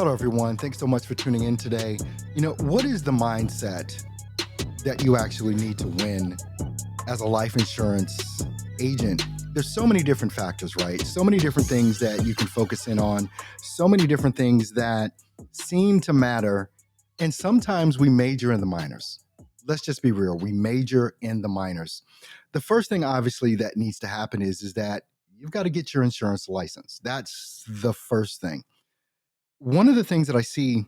Hello, everyone. Thanks so much for tuning in today. What is the mindset that you actually need to win as a life insurance agent? There's so many different factors, right? So many different things that you can focus in on, so many different things that seem to matter. And sometimes we major in the minors. Let's just be real. We major in the minors. The first thing, obviously, that needs to happen is that you've got to get your insurance license. That's the first thing. One of the things that I see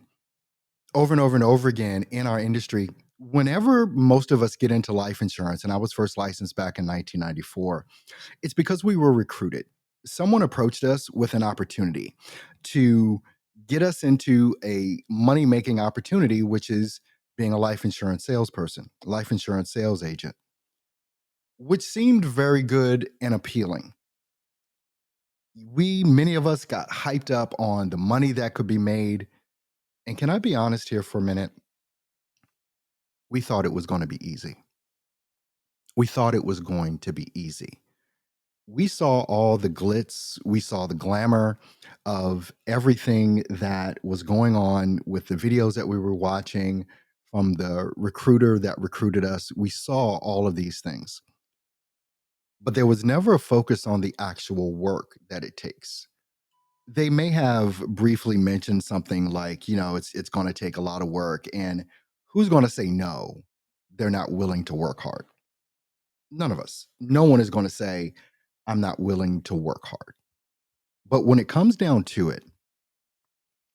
over and over and over again in our industry, whenever most of us get into life insurance, and I was first licensed back in 1994, it's because we were recruited. Someone approached us with an opportunity to get us into a money making opportunity, which is being a life insurance salesperson, life insurance sales agent, which seemed very good and appealing. Many of us got hyped up on the money that could be made. And can I be honest here for a minute? We thought it was going to be easy. We thought it was going to be easy. We saw all the glitz, we saw the glamour of everything that was going on with the videos that we were watching from the recruiter that recruited us. We saw all of these things, but there was never a focus on the actual work that it takes. They may have briefly mentioned something like, it's going to take a lot of work, and who's going to say no? They're not willing to work hard. None of us. No one is going to say, I'm not willing to work hard. But when it comes down to it,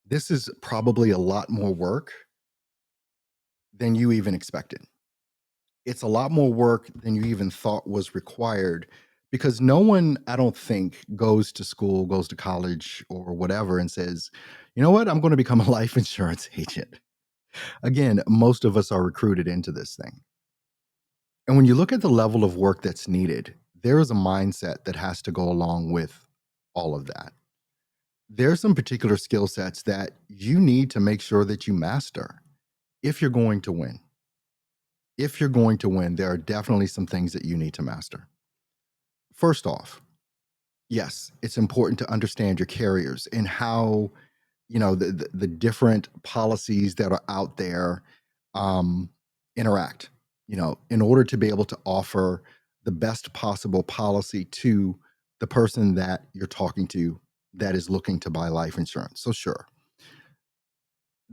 this is probably a lot more work than you even expected. It's a lot more work than you even thought was required because no one, I don't think, goes to school, goes to college or whatever and says, you know what, I'm going to become a life insurance agent. Again, most of us are recruited into this thing. And when you look at the level of work that's needed, there is a mindset that has to go along with all of that. There's some particular skill sets that you need to make sure that you master if you're going to win. If you're going to win, there are definitely some things that you need to master. First off, yes, it's important to understand your carriers and how, the different policies that are out there um, interact, in order to be able to offer the best possible policy to the person that you're talking to that is looking to buy life insurance. So, sure,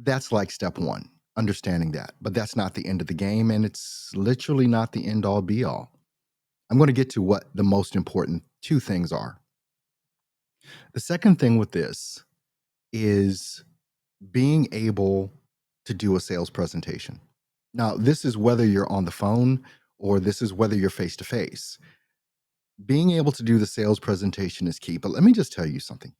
that's like step one, understanding that. But that's not the end of the game. And it's literally not the end all be all. I'm going to get to what the most important two things are. The second thing with this is being able to do a sales presentation. Now, this is whether you're on the phone or this is whether you're face to face. Being able to do the sales presentation is key. But let me just tell you something.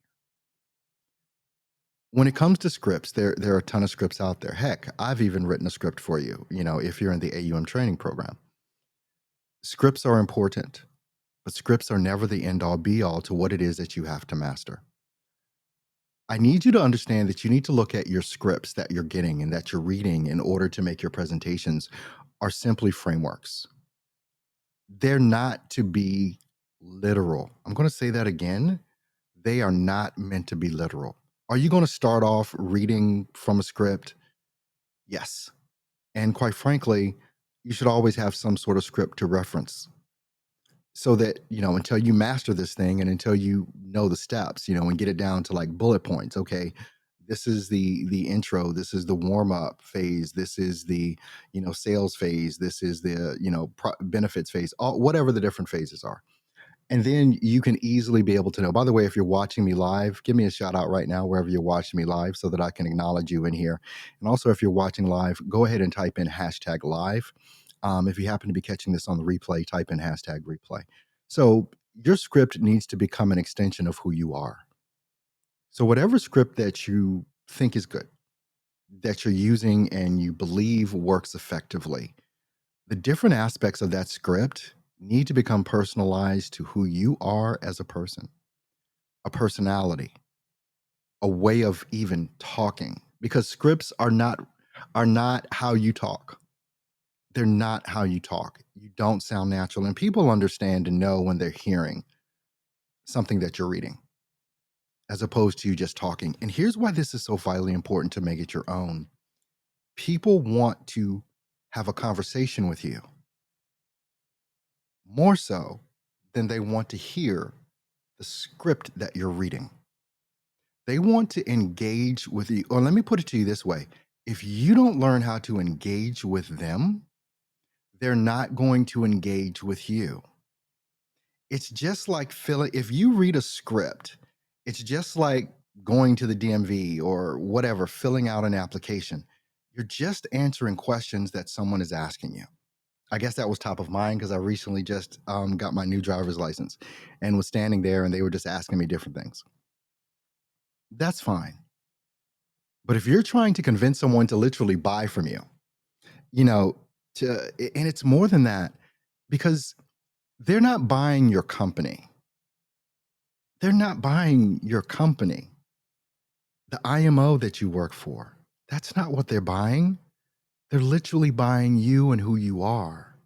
When it comes to scripts, there are a ton of scripts out there. Heck, I've even written a script for you, if you're in the AUM training program. Scripts are important, but scripts are never the end all be all to what it is that you have to master. I need you to understand that you need to look at your scripts that you're getting and that you're reading in order to make your presentations are simply frameworks. They're not to be literal. I'm going to say that again. They are not meant to be literal. Are you going to start off reading from a script? Yes. And quite frankly, you should always have some sort of script to reference so that, until you master this thing and until you know the steps, and get it down to like bullet points. Okay, this is the intro, this is the warm up phase, this is the, sales phase, this is the, benefits phase, all, whatever the different phases are. And then you can easily be able to know. By the way, if you're watching me live, give me a shout out right now, wherever you're watching me live, so that I can acknowledge you in here. And also, if you're watching live, go ahead and type in hashtag live. If you happen to be catching this on the replay, type in hashtag replay. So your script needs to become an extension of who you are. So whatever script that you think is good, that you're using and you believe works effectively, the different aspects of that script need to become personalized to who you are as a person, a personality, a way of even talking, because scripts are not how you talk. They're not how you talk. You don't sound natural, and people understand and know when they're hearing something that you're reading. as opposed to you just talking. And here's why this is so vitally important to make it your own. People want to have a conversation with you more so than they want to hear the script that you're reading. They want to engage with you. Or let me put it to you this way: if you don't learn how to engage with them, they're not going to engage with you. It's just like filling, if you read a script, it's just like going to the DMV or whatever, filling out an application. You're just answering questions that someone is asking you. I guess that was top of mind because I recently just got my new driver's license and was standing there and they were just asking me different things. That's fine. But if you're trying to convince someone to literally buy from you, you know, and it's more than that, because they're not buying your company. They're not buying your company, the IMO that you work for. That's not what they're buying. They're literally buying you and who you are.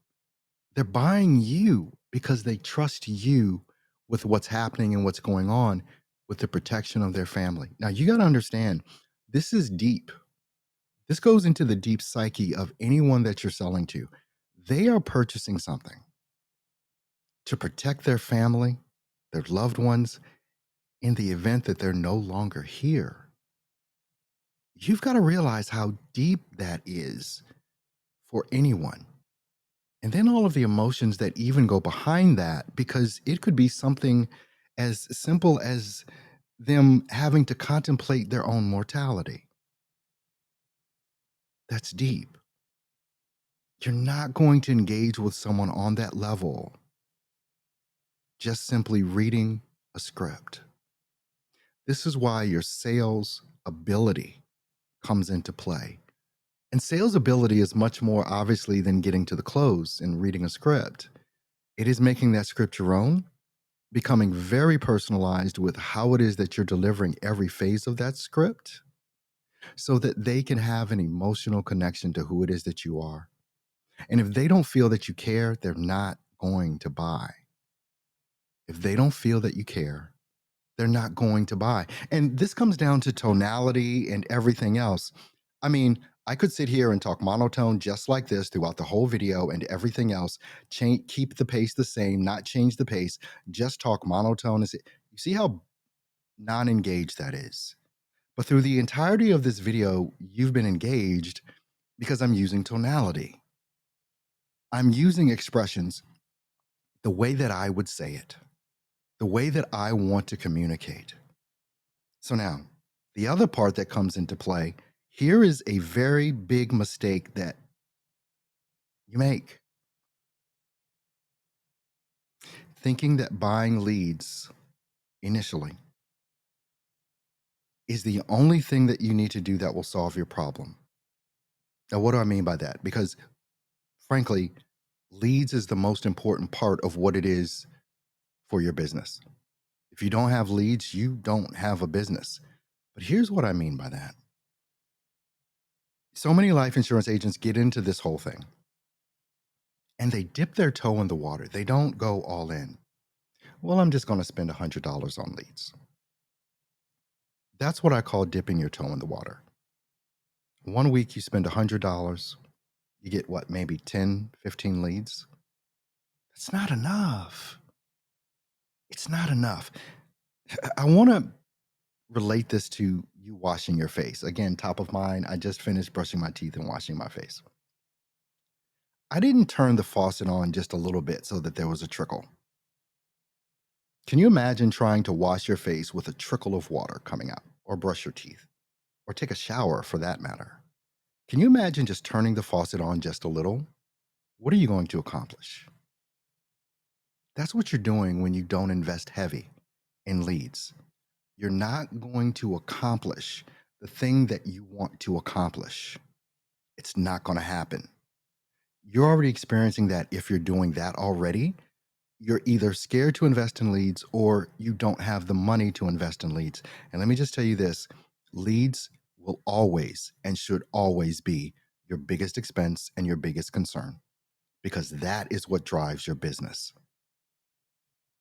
They're buying you because they trust you with what's happening and what's going on with the protection of their family. Now, you got to understand, this is deep. This goes into the deep psyche of anyone that you're selling to. They are purchasing something to protect their family, their loved ones, in the event that they're no longer here. You've got to realize how deep that is for anyone. And then all of the emotions that even go behind that, because it could be something as simple as them having to contemplate their own mortality. That's deep. You're not going to engage with someone on that level just simply reading a script. This is why your sales ability comes into play. And sales ability is much more obviously than getting to the close and reading a script. It is making that script your own, becoming very personalized with how it is that you're delivering every phase of that script so that they can have an emotional connection to who it is that you are. And if they don't feel that you care, they're not going to buy. If they don't feel that you care, they're not going to buy. And this comes down to tonality and everything else. I mean, I could sit here and talk monotone just like this throughout the whole video and everything else. Keep the pace the same, not change the pace, just talk monotone. You see how non-engaged that is? But through the entirety of this video, you've been engaged because I'm using tonality. I'm using expressions the way that I would say it, the way that I want to communicate. So now, the other part that comes into play, here is a very big mistake that you make. Thinking that buying leads initially is the only thing that you need to do that will solve your problem. Now, what do I mean by that? Because frankly, leads is the most important part of what it is for your business. If you don't have leads, you don't have a business. But here's what I mean by that. So many life insurance agents get into this whole thing and they dip their toe in the water. They don't go all in. Well, I'm just going to spend $100 on leads. That's what I call dipping your toe in the water. 1 week, you spend $100, you get what, maybe 10, 15 leads? That's not enough. It's not enough. I want to relate this to you washing your face. Again, top of mind, I just finished brushing my teeth and washing my face. I didn't turn the faucet on just a little bit so that there was a trickle. Can you imagine trying to wash your face with a trickle of water coming out, or brush your teeth, or take a shower for that matter? Can you imagine just turning the faucet on just a little? What are you going to accomplish? That's what you're doing when you don't invest heavy in leads. You're not going to accomplish the thing that you want to accomplish. It's not going to happen. You're already experiencing that. If you're doing that already, you're either scared to invest in leads or you don't have the money to invest in leads. And let me just tell you this, leads will always and should always be your biggest expense and your biggest concern, because that is what drives your business.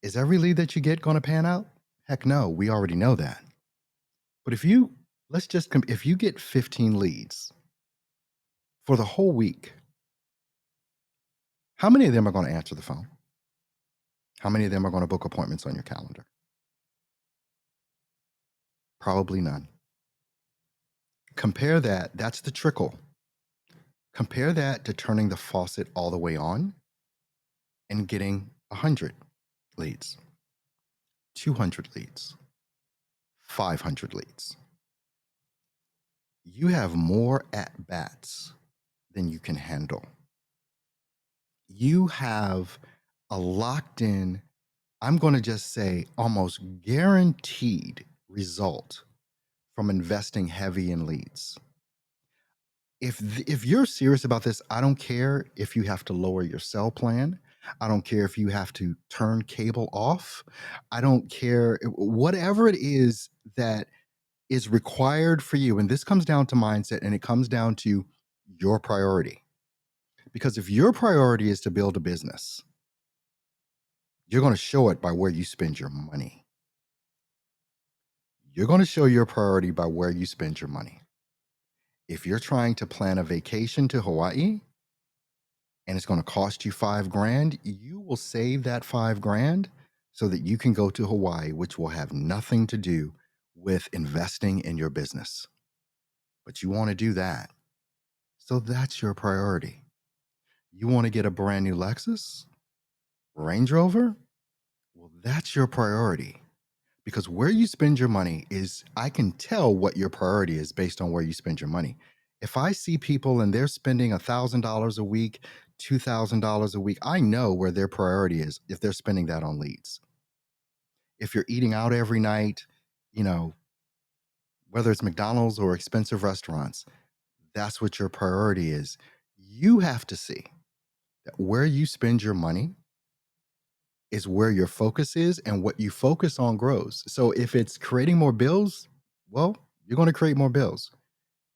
Is every lead that you get going to pan out? Heck no, we already know that. But if you let's just if you get 15 leads for the whole week, how many of them are going to answer the phone? How many of them are going to book appointments on your calendar? Probably none. Compare that, that's the trickle. Compare that to turning the faucet all the way on and getting 100 leads, 200 leads, 500 leads. You have more at bats than you can handle. You have a locked in, I'm going to just say almost guaranteed result from investing heavy in leads. If you're serious about this, I don't care if you have to lower your cell plan. I don't care if you have to turn cable off. I don't care whatever it is that is required for you. And this comes down to mindset and it comes down to your priority. Because if your priority is to build a business, you're going to show it by where you spend your money. You're going to show your priority by where you spend your money. If you're trying to plan a vacation to Hawaii and it's going to cost you $5,000, you will save that $5,000 so that you can go to Hawaii, which will have nothing to do with investing in your business. But you want to do that. So that's your priority. You want to get a brand new Lexus, Range Rover? Well, that's your priority. Because where you spend your money is, I can tell what your priority is based on where you spend your money. If I see people and they're spending $1,000 a week, $2,000 a week, I know where their priority is if they're spending that on leads. If you're eating out every night, you know, whether it's McDonald's or expensive restaurants, that's what your priority is. You have to see that where you spend your money is where your focus is, and what you focus on grows. So if it's creating more bills, well, you're going to create more bills.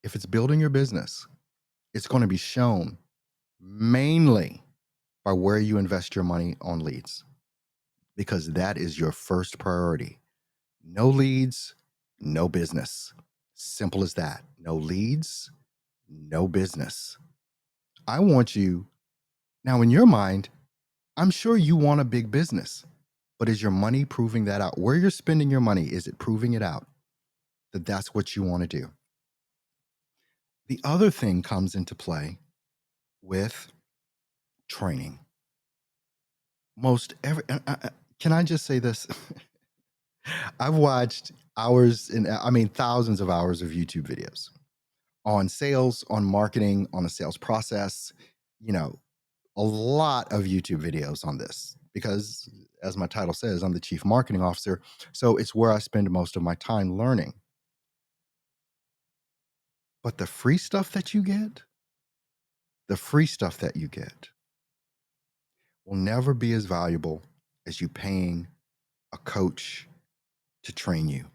If it's building your business, it's going to be shown mainly by where you invest your money on leads, because that is your first priority. No leads, no business. Simple as that. No leads, no business. I want you, now in your mind, I'm sure you want a big business, but is your money proving that out? Where you're spending your money, is it proving it out that that's what you want to do? The other thing comes into play with training. Most every, can I just say this? I've watched hours and I mean thousands of hours of YouTube videos on sales, on marketing, on the sales process, you know, a lot of YouTube videos on this because, as my title says, I'm the chief marketing officer. So it's where I spend most of my time learning. But the free stuff that you get, the free stuff that you get will never be as valuable as you paying a coach to train you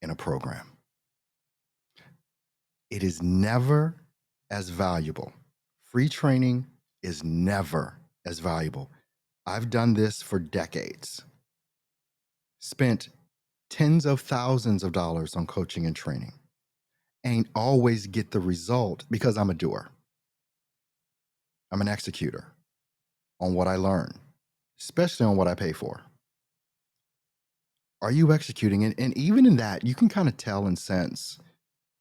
in a program. It is never as valuable. Free training is never as valuable. I've done this for decades, spent tens of thousands of dollars on coaching and training, ain't always get the result because I'm a doer. I'm an executor on what I learn, especially on what I pay for. Are you executing? And even in that, you can kind of tell and sense,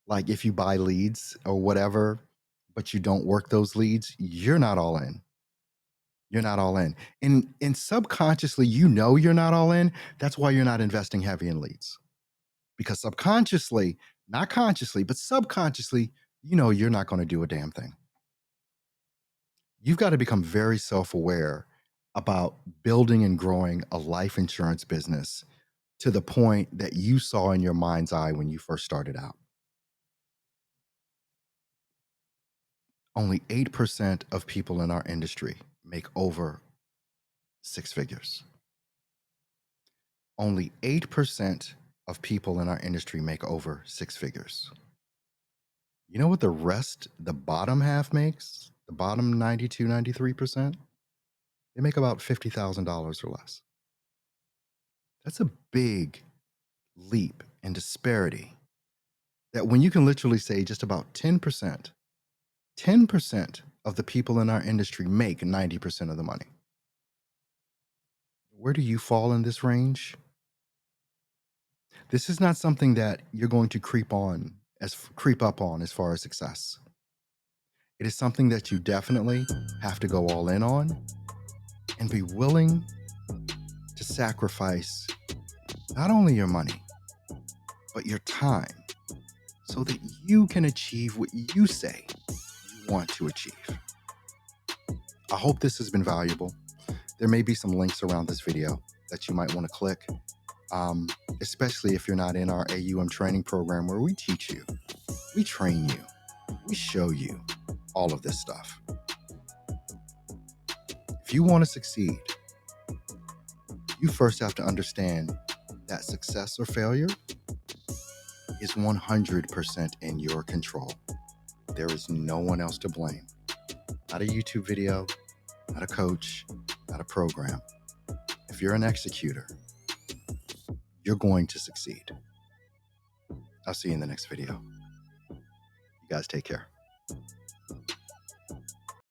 like if you buy leads or whatever, but you don't work those leads, you're not all in. You're not all in. And subconsciously, you know you're not all in. That's why you're not investing heavy in leads. Because subconsciously, not consciously, but subconsciously, you know you're not going to do a damn thing. You've got to become very self-aware about building and growing a life insurance business to the point that you saw in your mind's eye when you first started out. Only 8% of people in our industry make over six figures. Only 8% of people in our industry make over six figures. You know what the rest, the bottom half makes? The bottom 92, 93%? They make about $50,000 or less. That's a big leap in disparity. that when you can literally say just about 10% of the people in our industry make 90% of the money. Where do you fall in this range? This is not something that you're going to creep up on as far as success. It is something that you definitely have to go all in on and be willing to sacrifice not only your money, but your time so that you can achieve what you say you want to achieve. I hope this has been valuable. There may be some links around this video that you might want to click, especially if you're not in our AUM training program where we teach you, we train you, we show you all of this stuff. If you want to succeed, you first have to understand that success or failure is 100% in your control. There is no one else to blame. Not a YouTube video, not a coach, not a program. If you're an executor, you're going to succeed. I'll see you in the next video. You guys take care.